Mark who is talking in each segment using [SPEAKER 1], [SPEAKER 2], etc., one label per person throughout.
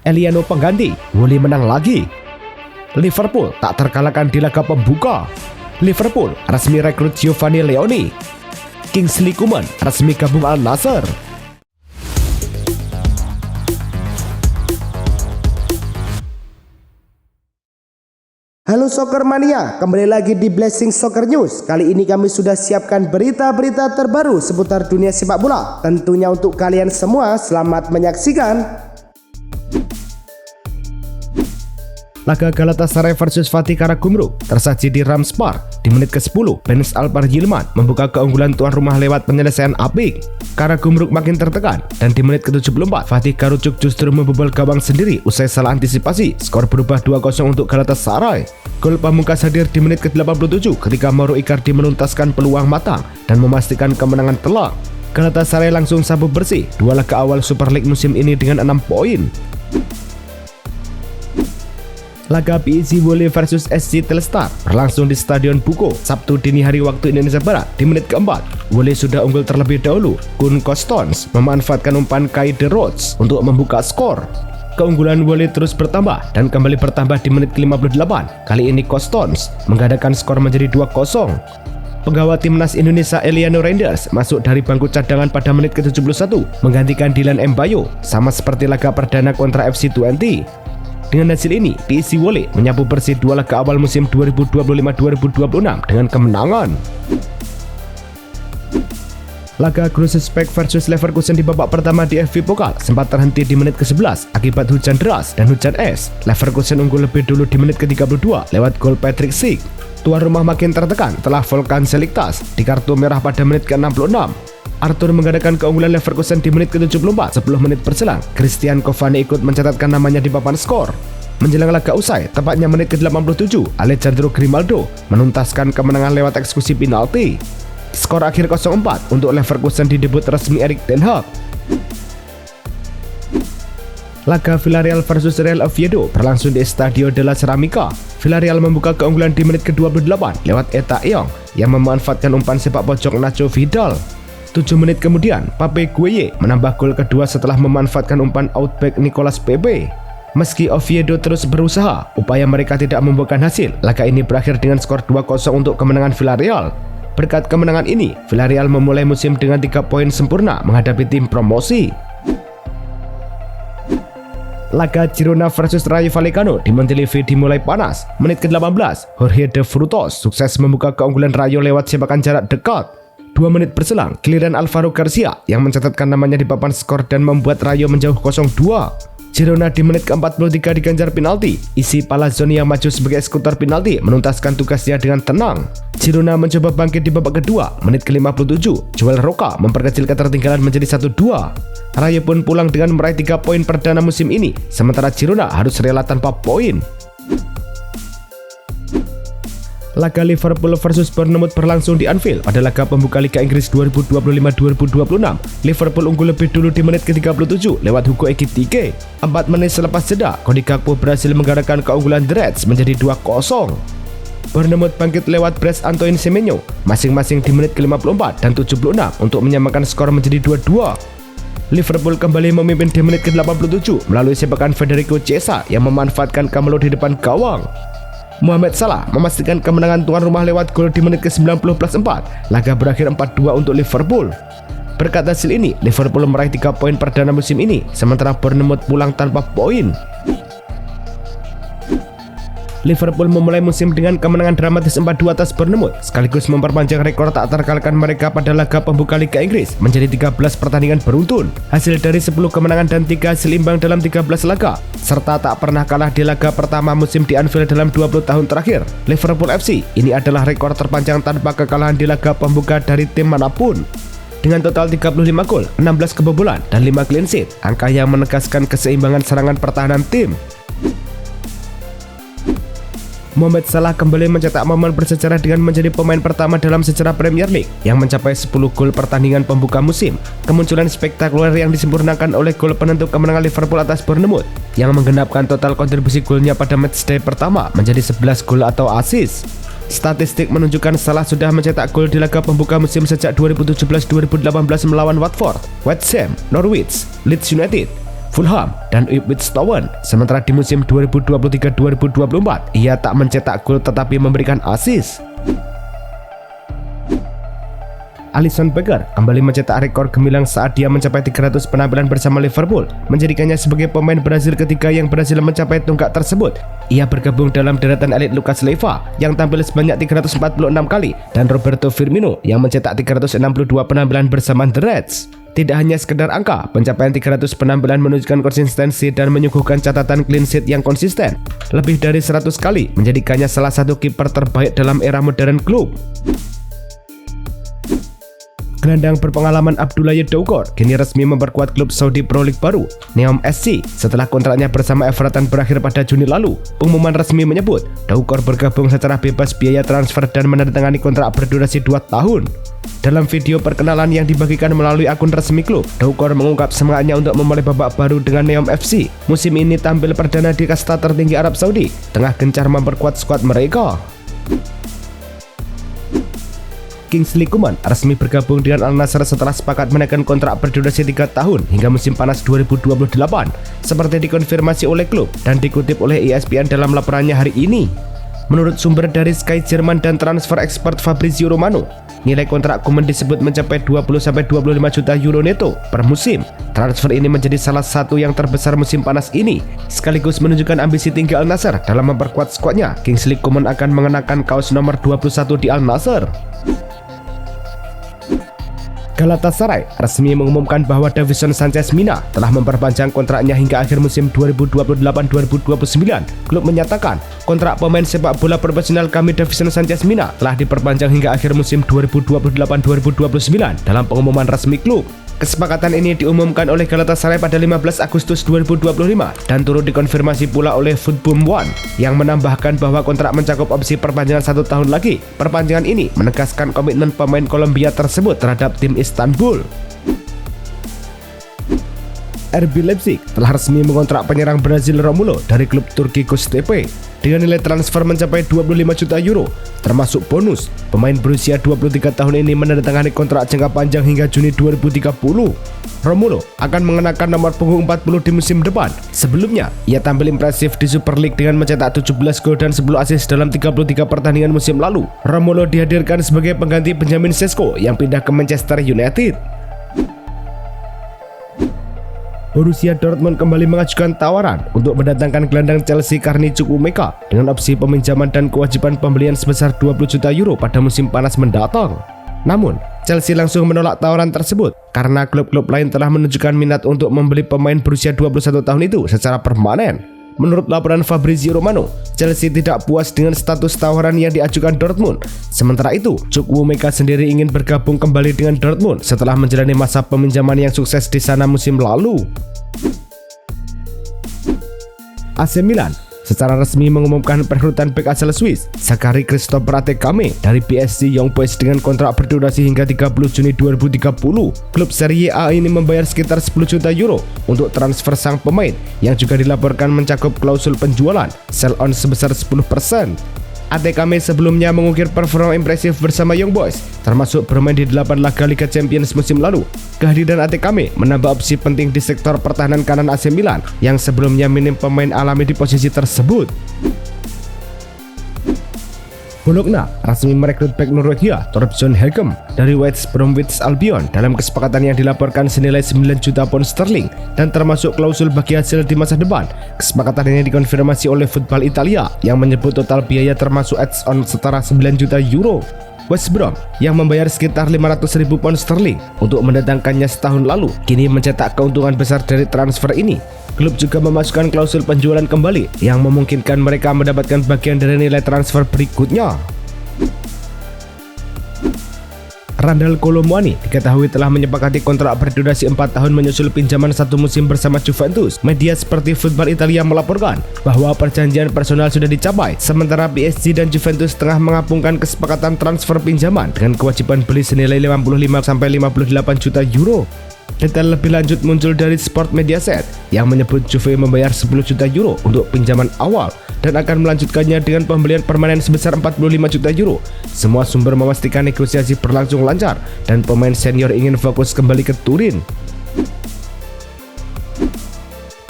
[SPEAKER 1] Eliano pengganti, Wole menang lagi. Liverpool tak terkalahkan di laga pembuka. Liverpool resmi rekrut Giovanni Leoni. Kingsley Coman resmi gabung Al Nassr.
[SPEAKER 2] Halo Soccer Mania, kembali lagi di Blessing Soccer News. Kali ini kami sudah siapkan berita-berita terbaru seputar dunia sepak bola. Tentunya untuk kalian semua, selamat menyaksikan.
[SPEAKER 1] Laga Galatasaray versus Fatih Karagümrük tersaji di Rams Park. Di menit ke-10, Enes Alpar Yilmaz membuka keunggulan tuan rumah lewat penyelesaian apik. Karagümrük makin tertekan dan di menit ke-74, Fatih Karagümrük justru membobol gawang sendiri usai salah antisipasi. Skor berubah 2-0 untuk Galatasaray. Gol pamungkas hadir di menit ke-87 ketika Mauro Icardi menuntaskan peluang matang dan memastikan kemenangan telak. Galatasaray langsung sabuk bersih dua laga awal Super League musim ini dengan 6 poin. Laga PSV Wole versus SC Telstar berlangsung di Stadion Buko Sabtu dini hari waktu Indonesia Barat. Di menit ke-4, Wole sudah unggul terlebih dahulu. Koen Kostons memanfaatkan umpan Kai de Roos untuk membuka skor. Keunggulan Wole terus bertambah dan kembali bertambah di menit ke-58. Kali ini Kostons menggandakan skor menjadi 2-0. Penggawa timnas Indonesia Eliano Reinders masuk dari bangku cadangan pada menit ke-71 menggantikan Dylan Mbayo, sama seperti laga perdana kontra FC Twente. Dengan hasil ini, PSV Wole menyapu bersih dua laga awal musim 2025-2026 dengan kemenangan. Laga Grosespek versus Leverkusen di babak pertama di FV Pokal sempat terhenti di menit ke-11 akibat hujan deras dan hujan es. Leverkusen unggul lebih dulu di menit ke-32 lewat gol Patrick Schick. Tuan rumah makin tertekan setelah Volkan Šelikas di kartu merah pada menit ke-66. Arthur menggandakan keunggulan Leverkusen di menit ke-74. 10 menit berselang, Christian Cavani ikut mencatatkan namanya di papan skor. Menjelang laga usai, tepatnya menit ke-87, Alejandro Grimaldo menuntaskan kemenangan lewat eksekusi penalti. Skor akhir 0-4 untuk Leverkusen di debut resmi Erik ten Hag. Laga Villarreal versus Real Oviedo berlangsung di Estadio de la Ceramica. Villarreal membuka keunggulan di menit ke-28 lewat Eta Eyong yang memanfaatkan umpan sepak pojok Nacho Vidal. 7 menit kemudian, Pape Gueye menambah gol kedua setelah memanfaatkan umpan outback Nicolas Pepe. Meski Oviedo terus berusaha, upaya mereka tidak membuahkan hasil. Laga ini berakhir dengan skor 2-0 untuk kemenangan Villarreal. Berkat kemenangan ini, Villarreal memulai musim dengan 3 poin sempurna menghadapi tim promosi. Laga Girona versus Rayo Vallecano di Montilivi dimulai panas. Menit ke-18, Jorge de Frutos sukses membuka keunggulan Rayo lewat sepakan jarak dekat. 2 menit berselang, giliran Alvaro Garcia yang mencatatkan namanya di papan skor dan membuat Rayo menjauh 0-2. Girona di menit ke-43 diganjar penalti. Isi Palazzoni yang maju sebagai eksekutor penalti menuntaskan tugasnya dengan tenang. Girona mencoba bangkit di babak kedua. Menit ke-57, Joel Roca memperkecil ketertinggalan menjadi 1-2. Rayo pun pulang dengan meraih 3 poin perdana musim ini, sementara Girona harus rela tanpa poin. Laga Liverpool versus Bournemouth berlangsung di Anfield pada laga pembuka Liga Inggris 2025-2026. Liverpool unggul lebih dulu di menit ke-37 lewat Hugo Ekitike. 4 menit selepas jeda, Cody Gakpo berhasil menggandakan keunggulan The Reds menjadi 2-0. Bournemouth bangkit lewat Bryce Antoine Semenyo masing-masing di menit ke-54 dan 76 untuk menyamakan skor menjadi 2-2. Liverpool kembali memimpin di menit ke-87 melalui sepakan Federico Chiesa yang memanfaatkan Camelo di depan gawang. Mohamed Salah memastikan kemenangan tuan rumah lewat gol di menit ke-90 plus 4. Laga berakhir 4-2 untuk Liverpool. Berkat hasil ini, Liverpool meraih 3 poin perdana musim ini, sementara Bournemouth pulang tanpa poin. Liverpool memulai musim dengan kemenangan dramatis 4-2 atas Bournemouth, sekaligus memperpanjang rekor tak terkalahkan mereka pada laga pembuka Liga Inggris menjadi 13 pertandingan beruntun. Hasil dari 10 kemenangan dan 3 hasil imbang dalam 13 laga, serta tak pernah kalah di laga pertama musim di Anfield dalam 20 tahun terakhir. Liverpool FC ini adalah rekor terpanjang tanpa kekalahan di laga pembuka dari tim manapun. Dengan total 35 gol, 16 kebobolan, dan 5 clean sheet, angka yang menegaskan keseimbangan serangan pertahanan tim. Mohamed Salah kembali mencetak momen bersejarah dengan menjadi pemain pertama dalam sejarah Premier League yang mencapai 10 gol pertandingan pembuka musim. Kemunculan spektakuler yang disempurnakan oleh gol penentu kemenangan Liverpool atas Bournemouth yang menggenapkan total kontribusi golnya pada matchday pertama menjadi 11 gol atau assist. Statistik menunjukkan Salah sudah mencetak gol di laga pembuka musim sejak 2017-2018 melawan Watford, West Ham, Norwich, Leeds United, Fulham, dan Ipswich Town. Sementara di musim 2023-2024, ia tak mencetak gol tetapi memberikan assist. Alisson Becker kembali mencetak rekor gemilang saat dia mencapai 300 penampilan bersama Liverpool, menjadikannya sebagai pemain Brazil ketiga yang berhasil mencapai tonggak tersebut. Ia bergabung dalam deretan elit Lucas Leiva yang tampil sebanyak 346 kali dan Roberto Firmino yang mencetak 362 penampilan bersama The Reds. Tidak hanya sekedar angka, pencapaian 300 penampilan menunjukkan konsistensi dan menyuguhkan catatan clean sheet yang konsisten. Lebih dari 100 kali menjadikannya salah satu kiper terbaik dalam era modern klub. Gelandang berpengalaman Abdoulaye Doucoure kini resmi memperkuat klub Saudi Pro League baru, Neom SC, setelah kontraknya bersama Everton berakhir pada Juni lalu. Pengumuman resmi menyebut Doucoure bergabung secara bebas biaya transfer dan menandatangani kontrak berdurasi 2 tahun. Dalam video perkenalan yang dibagikan melalui akun resmi klub, Doucoure mengungkap semangatnya untuk memulai babak baru dengan Neom FC. Musim ini tampil perdana di kasta tertinggi Arab Saudi, tengah gencar memperkuat skuad mereka. Kingsley Coman resmi bergabung dengan Al Nassr setelah sepakat menaikkan kontrak berdurasi 3 tahun hingga musim panas 2028, seperti dikonfirmasi oleh klub dan dikutip oleh ESPN dalam laporannya hari ini. Menurut sumber dari Sky Jerman dan transfer expert Fabrizio Romano, nilai kontrak Coman disebut mencapai 20-25 juta euro neto per musim. Transfer ini menjadi salah satu yang terbesar musim panas ini, sekaligus menunjukkan ambisi tinggi Al Nassr dalam memperkuat skuadnya. Kingsley Coman akan mengenakan kaos nomor 21 di Al Nassr. Galatasaray resmi mengumumkan bahwa Davinson Sanchez Mina telah memperpanjang kontraknya hingga akhir musim 2028-2029. Klub menyatakan kontrak pemain sepak bola profesional kami Davinson Sanchez Mina telah diperpanjang hingga akhir musim 2028-2029 dalam pengumuman resmi klub. Kesepakatan ini diumumkan oleh Galatasaray pada 15 Agustus 2025 dan turut dikonfirmasi pula oleh Football One yang menambahkan bahwa kontrak mencakup opsi perpanjangan 1 tahun lagi. Perpanjangan ini menegaskan komitmen pemain Kolombia tersebut terhadap tim Istanbul. RB Leipzig telah resmi mengontrak penyerang Brazil Romulo dari klub Turki Göztepe dengan nilai transfer mencapai 25 juta euro, termasuk bonus. Pemain berusia 23 tahun ini menandatangani kontrak jangka panjang hingga Juni 2030. Romulo akan mengenakan nomor punggung 40 di musim depan. Sebelumnya, ia tampil impresif di Super League dengan mencetak 17 gol dan 10 assist dalam 33 pertandingan musim lalu. Romulo dihadirkan sebagai pengganti Benjamin Sesko yang pindah ke Manchester United. Borussia Dortmund kembali mengajukan tawaran untuk mendatangkan gelandang Chelsea Carney Chukwuemeka dengan opsi peminjaman dan kewajiban pembelian sebesar 20 juta euro pada musim panas mendatang. Namun, Chelsea langsung menolak tawaran tersebut karena klub-klub lain telah menunjukkan minat untuk membeli pemain berusia 21 tahun itu secara permanen. Menurut laporan Fabrizio Romano, Chelsea tidak puas dengan status tawaran yang diajukan Dortmund. Sementara itu, Chukwuemeka sendiri ingin bergabung kembali dengan Dortmund setelah menjalani masa peminjaman yang sukses di sana musim lalu. AC Milan secara resmi mengumumkan perekrutan bek asal Swiss Zachary Christopher Atekame dari PSG Young Boys dengan kontrak berdurasi hingga 30 Juni 2030. Klub Serie A ini membayar sekitar 10 juta euro untuk transfer sang pemain yang juga dilaporkan mencakup klausul penjualan sell on sebesar 10%. Atekame sebelumnya mengukir performa impresif bersama Young Boys, termasuk bermain di 8 laga Liga Champions musim lalu. Kehadiran Atekame menambah opsi penting di sektor pertahanan kanan AC Milan yang sebelumnya minim pemain alami di posisi tersebut. Bologna resmi merekrut bek Norwegia Torbjørn Hegem dari West Bromwich Albion dalam kesepakatan yang dilaporkan senilai 9 juta pound sterling dan termasuk klausul bagi hasil di masa depan. Kesepakatan ini dikonfirmasi oleh Football Italia yang menyebut total biaya termasuk add-on setara 9 juta euro. West Brom yang membayar sekitar 500.000 pound sterling untuk mendatangkannya setahun lalu kini mencetak keuntungan besar dari transfer ini. Klub juga memasukkan klausul penjualan kembali yang memungkinkan mereka mendapatkan bagian dari nilai transfer berikutnya. Randal Kolo Muani diketahui telah menyepakati kontrak berdurasi 4 tahun menyusul pinjaman 1 musim bersama Juventus. Media seperti Football Italia melaporkan bahwa perjanjian personal sudah dicapai, sementara PSG dan Juventus tengah mengapungkan kesepakatan transfer pinjaman dengan kewajiban beli senilai 55-58 juta euro. Detail lebih lanjut muncul dari Sport Mediaset yang menyebut Juve membayar 10 juta euro untuk pinjaman awal dan akan melanjutkannya dengan pembelian permanen sebesar 45 juta euro. Semua sumber memastikan negosiasi berlangsung lancar dan pemain senior ingin fokus kembali ke Turin.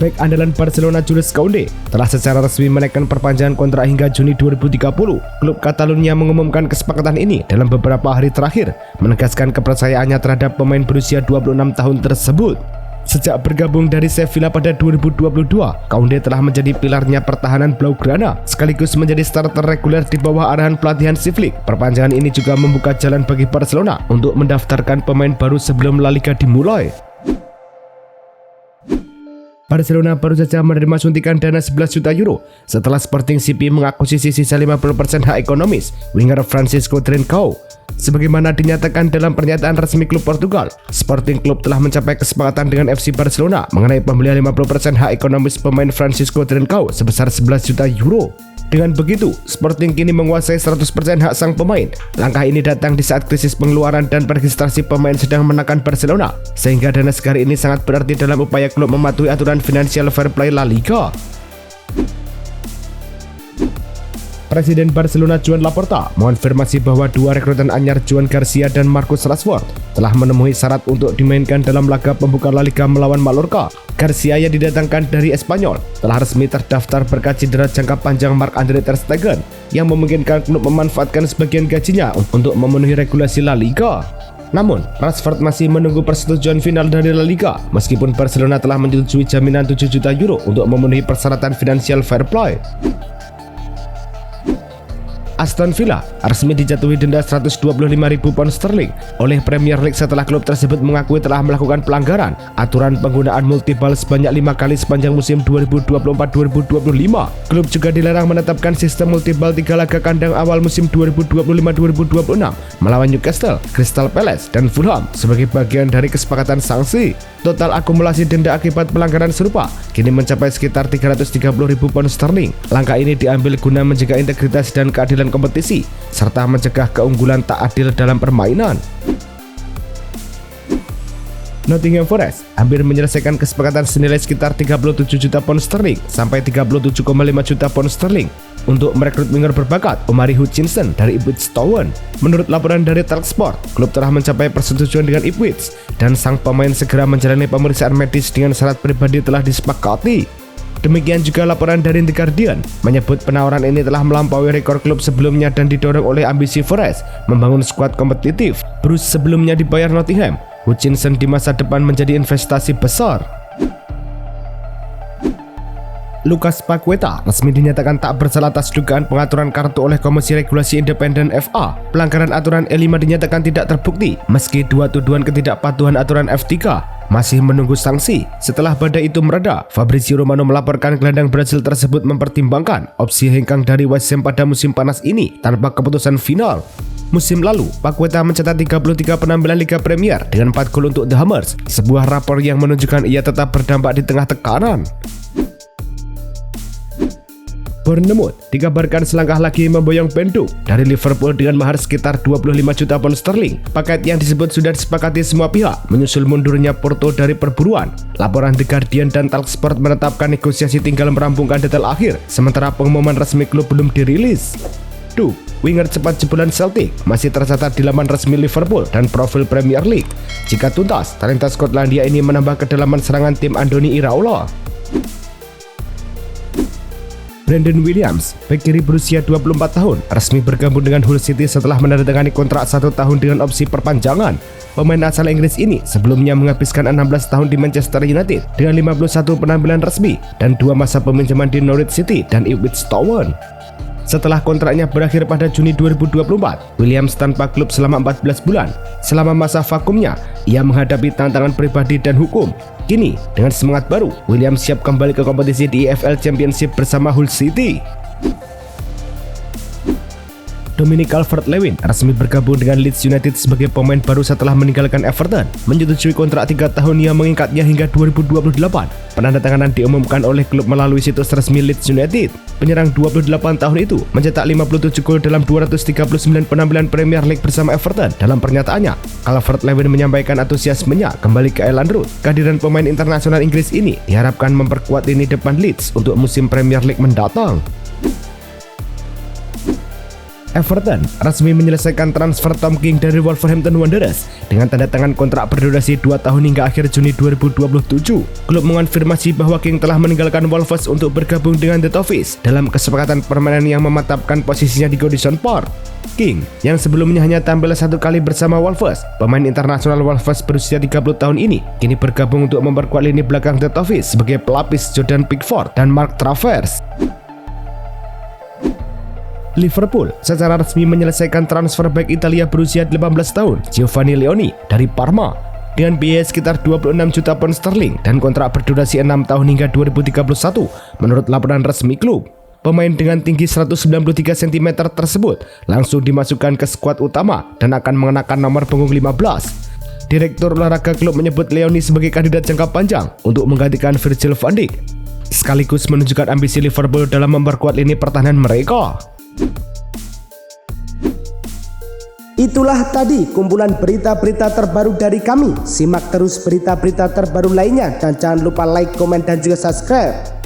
[SPEAKER 1] Bek andalan Barcelona Jules Koundé telah secara resmi menaikkan perpanjangan kontrak hingga Juni 2030. Klub Catalunya mengumumkan kesepakatan ini dalam beberapa hari terakhir, menegaskan kepercayaannya terhadap pemain berusia 26 tahun tersebut. Sejak bergabung dari Sevilla pada 2022, Koundé telah menjadi pilarnya pertahanan Blaugrana, sekaligus menjadi starter reguler di bawah arahan pelatihan Sivlik. Perpanjangan ini juga membuka jalan bagi Barcelona untuk mendaftarkan pemain baru sebelum La Liga dimulai. Barcelona baru saja menerima suntikan dana 11 juta euro setelah Sporting CP mengakuisisi sisa 50% hak ekonomis winger Francisco Trincao. Sebagaimana dinyatakan dalam pernyataan resmi klub Portugal, Sporting Club telah mencapai kesepakatan dengan FC Barcelona mengenai pembelian 50% hak ekonomis pemain Francisco Trincao sebesar 11 juta euro. Dengan begitu, Sporting kini menguasai 100% hak sang pemain. Langkah ini datang di saat krisis pengeluaran dan registrasi pemain sedang menekan Barcelona, sehingga dana segar ini sangat berarti dalam upaya klub mematuhi aturan Financial Fair Play La Liga. Presiden Barcelona Joan Laporta mengonfirmasi bahwa dua rekrutan anyar Joan Garcia dan Marcus Rashford telah memenuhi syarat untuk dimainkan dalam laga pembuka La Liga melawan Mallorca. Garcia yang didatangkan dari Espanyol telah resmi terdaftar berkat cedera jangka panjang Marc-Andre ter Stegen yang memungkinkan klub memanfaatkan sebagian gajinya untuk memenuhi regulasi La Liga. Namun, Rashford masih menunggu persetujuan final dari La Liga meskipun Barcelona telah menyetujui jaminan 7 juta euro untuk memenuhi persyaratan Financial Fair Play. Aston Villa resmi dijatuhi denda 125.000 pound sterling oleh Premier League setelah klub tersebut mengakui telah melakukan pelanggaran aturan penggunaan multiball sebanyak 5 kali sepanjang musim 2024-2025. Klub juga dilarang menetapkan sistem multiball 3 laga kandang awal musim 2025-2026 melawan Newcastle, Crystal Palace, dan Fulham sebagai bagian dari kesepakatan sanksi. Total akumulasi denda akibat pelanggaran serupa kini mencapai sekitar 330.000 pound sterling. Langkah ini diambil guna menjaga integritas dan keadilan kompetisi serta mencegah keunggulan tak adil dalam permainan. Nottingham Forest hampir menyelesaikan kesepakatan senilai sekitar 37 juta pound sterling sampai 37,5 juta pound sterling untuk merekrut winger berbakat Omari Hutchinson dari Ipswich Town. Menurut laporan dari Talksport, klub telah mencapai persetujuan dengan Ipswich dan sang pemain segera menjalani pemeriksaan medis dengan syarat pribadi telah disepakati. Demikian juga laporan dari The Guardian menyebut penawaran ini telah melampaui rekor klub sebelumnya dan didorong oleh ambisi Forest membangun skuad kompetitif. Bruce sebelumnya dibayar Nottingham, Hutchinson di masa depan menjadi investasi besar. Lucas Paqueta resmi dinyatakan tak bersalah atas dugaan pengaturan kartu oleh Komisi Regulasi Independen FA. Pelanggaran aturan E5 dinyatakan tidak terbukti, meski dua tuduhan ketidakpatuhan aturan F3 masih menunggu sanksi. Setelah badai itu mereda, Fabrizio Romano melaporkan gelandang Brasil tersebut mempertimbangkan opsi hengkang dari West Ham pada musim panas ini tanpa keputusan final. Musim lalu, Paqueta mencetak 33 penampilan Liga Premier dengan 4 gol untuk The Hammers, sebuah rapor yang menunjukkan ia tetap berdampak di tengah tekanan. Bournemouth dikabarkan selangkah lagi memboyong Bendu dari Liverpool dengan mahar sekitar 25 juta pound sterling. Paket yang disebut sudah disepakati semua pihak menyusul mundurnya Porto dari perburuan. Laporan The Guardian dan Talksport menetapkan negosiasi tinggal merampungkan detail akhir, sementara pengumuman resmi klub belum dirilis. Winger cepat jebolan Celtic masih tercatat di laman resmi Liverpool dan profil Premier League. Jika tuntas, talenta Skotlandia ini menambah kedalaman serangan tim Andoni Iraola. Brandon Williams, bek kiri berusia 24 tahun, resmi bergabung dengan Hull City setelah menandatangani kontrak 1 tahun dengan opsi perpanjangan. Pemain asal Inggris ini sebelumnya menghabiskan 16 tahun di Manchester United dengan 51 penampilan resmi dan 2 masa peminjaman di Norwich City dan Ipswich Town. Setelah kontraknya berakhir pada Juni 2024, Williams tanpa klub selama 14 bulan. Selama masa vakumnya, ia menghadapi tantangan pribadi dan hukum. Kini, dengan semangat baru, Williams siap kembali ke kompetisi di EFL Championship bersama Hull City. Dominic Calvert-Lewin resmi bergabung dengan Leeds United sebagai pemain baru setelah meninggalkan Everton, menyetujui kontrak 3 tahun yang mengikatnya hingga 2028. Penandatanganan diumumkan oleh klub melalui situs resmi Leeds United. Penyerang 28 tahun itu mencetak 57 gol dalam 239 penampilan Premier League bersama Everton. Dalam pernyataannya, Calvert-Lewin menyampaikan antusiasmenya kembali ke Elland Road. Kehadiran pemain internasional Inggris ini diharapkan memperkuat lini depan Leeds untuk musim Premier League mendatang. Everton resmi menyelesaikan transfer Tom King dari Wolverhampton Wanderers dengan tanda tangan kontrak berdurasi 2 tahun hingga akhir Juni 2027. Klub mengonfirmasi bahwa King telah meninggalkan Wolves untuk bergabung dengan The Toffees dalam kesepakatan permanen yang memantapkan posisinya di Goodison Park. King, yang sebelumnya hanya tampil 1 kali bersama Wolves, pemain internasional Wolves berusia 30 tahun ini, kini bergabung untuk memperkuat lini belakang The Toffees sebagai pelapis Jordan Pickford dan Mark Travers. Liverpool secara resmi menyelesaikan transfer bek Italia berusia 18 tahun Giovanni Leoni dari Parma dengan biaya sekitar 26 juta pound sterling dan kontrak berdurasi 6 tahun hingga 2031 menurut laporan resmi klub. Pemain dengan tinggi 193 cm tersebut langsung dimasukkan ke skuad utama dan akan mengenakan nomor punggung 15. Direktur olahraga klub menyebut Leoni sebagai kandidat jangka panjang untuk menggantikan Virgil van Dijk, sekaligus menunjukkan ambisi Liverpool dalam memperkuat lini pertahanan mereka.
[SPEAKER 2] Itulah tadi kumpulan berita-berita terbaru dari kami. Simak terus berita-berita terbaru lainnya dan jangan lupa like, komen, dan juga subscribe.